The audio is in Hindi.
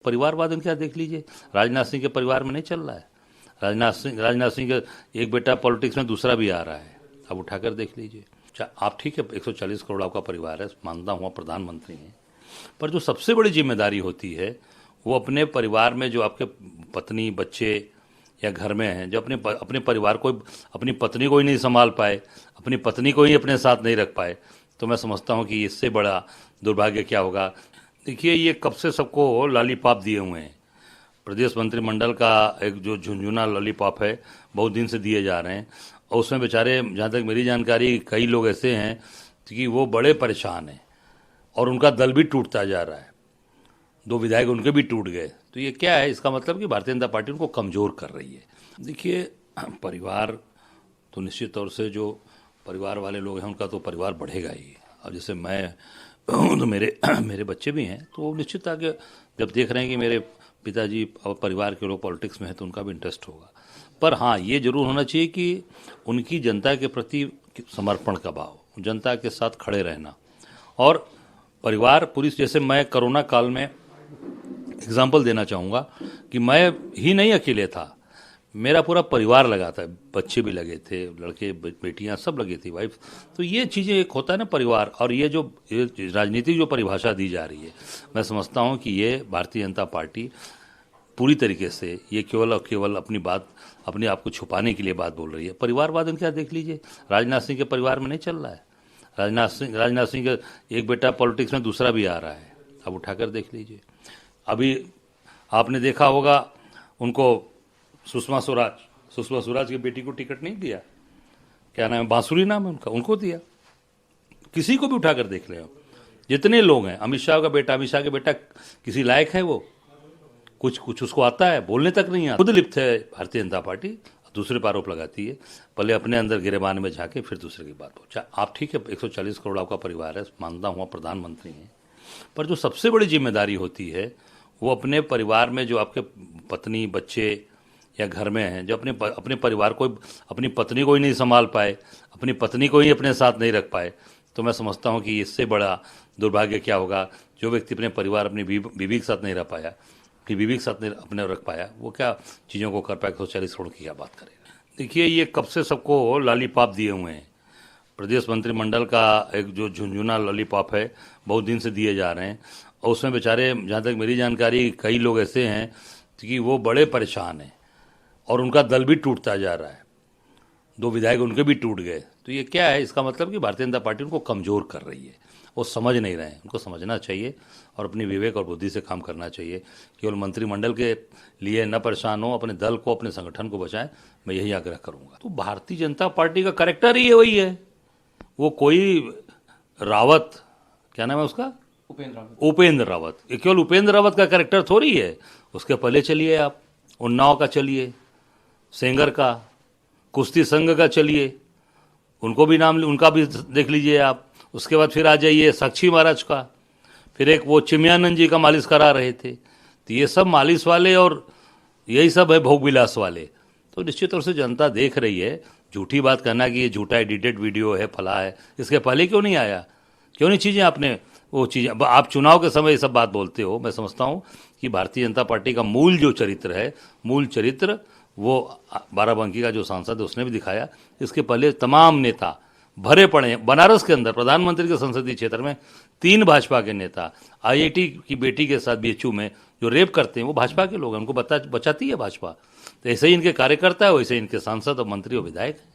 परिवारवाद इनका देख लीजिए, राजनाथ सिंह के परिवार में नहीं चल रहा है। राजनाथ सिंह का एक बेटा पॉलिटिक्स में, दूसरा भी आ रहा है। अब उठाकर देख लीजिए। आप ठीक है, 140 करोड़ आपका परिवार है, मानता हूँ प्रधानमंत्री हैं, पर जो सबसे बड़ी जिम्मेदारी होती है वो अपने परिवार में जो आपके पत्नी बच्चे या घर में हैं, जो अपने परिवार को, अपनी पत्नी को ही नहीं संभाल पाए, अपनी पत्नी को ही अपने साथ नहीं रख पाए, तो मैं समझता हूँ कि इससे बड़ा दुर्भाग्य क्या होगा। देखिए, ये कब से सबको लॉलीपॉप दिए हुए हैं। प्रदेश मंत्रिमंडल का एक जो झुंझुना लॉलीपॉप है, बहुत दिन से दिए जा रहे हैं, और उसमें बेचारे, जहाँ तक मेरी जानकारी, कई लोग ऐसे हैं कि वो बड़े परेशान हैं और उनका दल भी टूटता जा रहा है। 2 विधायक उनके भी टूट गए। तो ये क्या है? इसका मतलब कि भारतीय जनता पार्टी उनको कमज़ोर कर रही है। देखिए, परिवार तो निश्चित तौर से जो परिवार वाले लोग हैं उनका तो परिवार बढ़ेगा ही। अब जैसे मैं तो मेरे बच्चे भी हैं, तो निश्चित आगे जब देख रहे हैं कि मेरे पिताजी और परिवार के लोग पॉलिटिक्स में हैं तो उनका भी इंटरेस्ट होगा। पर हाँ, ये जरूर होना चाहिए कि उनकी जनता के प्रति समर्पण का भाव, जनता के साथ खड़े रहना, और परिवार पूरी, जैसे मैं कोरोना काल में एग्जाम्पल देना चाहूँगा कि मैं ही नहीं अकेले था, मेरा पूरा परिवार लगा था, बच्चे भी लगे थे, लड़के बेटियां सब लगी थी, वाइफ। तो ये चीज़ें, एक होता है ना परिवार, और ये जो राजनीतिक जो परिभाषा दी जा रही है, मैं समझता हूँ कि ये भारतीय जनता पार्टी पूरी तरीके से ये केवल और केवल अपने आप को छुपाने के लिए बात बोल रही है। परिवारवाद इनका देख लीजिए, राजनाथ सिंह के परिवार में नहीं चल रहा है। राजनाथ सिंह का एक बेटा पॉलिटिक्स में, दूसरा भी आ रहा है। अब उठाकर देख लीजिए। अभी आपने देखा होगा उनको सुषमा स्वराज की बेटी को टिकट नहीं दिया, क्या नाम है, बांसुरी नाम है उनका, उनको दिया। किसी को भी उठाकर देख ले, जितने लोग हैं, अमित शाह के बेटा किसी लायक है वो? कुछ उसको आता है? बोलने तक नहीं आता। खुद लिप्त है भारतीय जनता पार्टी, दूसरे पर आरोप लगाती है। पहले अपने अंदर गिरेबान में झाके फिर दूसरे की बात हो। आप ठीक है, 140 करोड़ आपका परिवार है, मानता हूँ प्रधानमंत्री हैं, पर जो सबसे बड़ी जिम्मेदारी होती है वो अपने परिवार में जो आपके पत्नी बच्चे या घर में हैं, जो अपने परिवार को, अपनी पत्नी को ही नहीं संभाल पाए, अपनी पत्नी को ही अपने साथ नहीं रख पाए, तो मैं समझता हूँ कि इससे बड़ा दुर्भाग्य क्या होगा। जो व्यक्ति अपने परिवार, अपनी बीवी के साथ नहीं रह पाया, अपनी बीवी के साथ नहीं अपने रख पाया, वो क्या चीज़ों को कर पाया? 140 करोड़ की क्या बात करेगा। देखिए, ये कब से सबको लॉलीपॉप दिए हुए हैं। प्रदेश मंत्रिमंडल का एक जो झुंझुना लॉलीपॉप है, बहुत दिन से दिए जा रहे हैं, और उसमें बेचारे, जहाँ तक मेरी जानकारी, कई लोग ऐसे हैं कि वो बड़े परेशान हैं और उनका दल भी टूटता जा रहा है। 2 विधायक उनके भी टूट गए। तो ये क्या है? इसका मतलब कि भारतीय जनता पार्टी उनको कमज़ोर कर रही है। वो समझ नहीं रहे हैं, उनको समझना चाहिए और अपनी विवेक और बुद्धि से काम करना चाहिए। केवल मंत्रिमंडल के लिए न परेशान हो, अपने दल को, अपने संगठन को बचाएं, मैं यही आग्रह करूंगा। तो भारतीय जनता पार्टी का कैरेक्टर ही वही है। वो कोई रावत, क्या नाम है उसका, उपेंद्र रावत, ये केवल उपेंद्र रावत का कैरेक्टर थोड़ी है। उसके पहले चलिए आप, उन्नाव का चलिए, सेंगर का, कुश्ती संघ का चलिए, उनको भी नाम, उनका भी देख लीजिए आप। उसके बाद फिर आ जाइए साक्षी महाराज का, फिर एक वो चिमयानंद जी का मालिश करा रहे थे। तो ये सब मालिश वाले और यही सब है भोग विलास वाले। तो निश्चित तौर से जनता देख रही है। झूठी बात करना कि ये झूठा एडिटेड वीडियो है, फला है, इसके पहले क्यों नहीं आया? क्यों नहीं चीज़ें आपने, वो चीज़ें आप चुनाव के समय ये सब बात बोलते हो। मैं समझता हूँ कि भारतीय जनता पार्टी का मूल जो चरित्र है, मूल चरित्र वो बाराबंकी का जो सांसद है उसने भी दिखाया। इसके पहले तमाम नेता भरे पड़े हैं। बनारस के अंदर प्रधानमंत्री के संसदीय क्षेत्र में 3 भाजपा के नेता, IIT की बेटी के साथ BHU में जो रेप करते हैं वो भाजपा के लोग हैं, उनको बचाती है भाजपा। तो ऐसे ही इनके कार्यकर्ता है, वैसे इनके सांसद और मंत्री और विधायक हैं।